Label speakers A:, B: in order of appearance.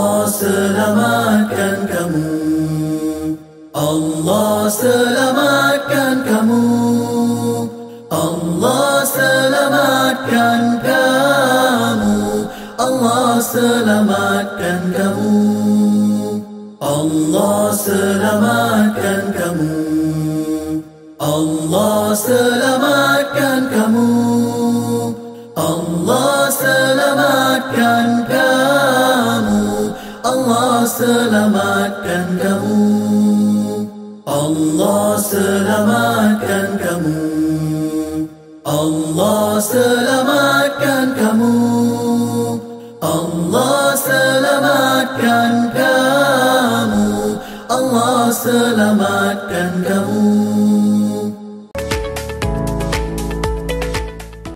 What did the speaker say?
A: Allah selamatkan kamu. Allah selamatkan kamu. Allah selamatkan kamu. Allah selamatkan kamu. Allah selamatkan kamu. Allah selamatkan kamu. Allah selamatkan kamu. Allah selamatkan kamu. Allah selamatkan kamu. Allah selamatkan kamu. Allah selamatkan kamu. Allah selamatkan kamu.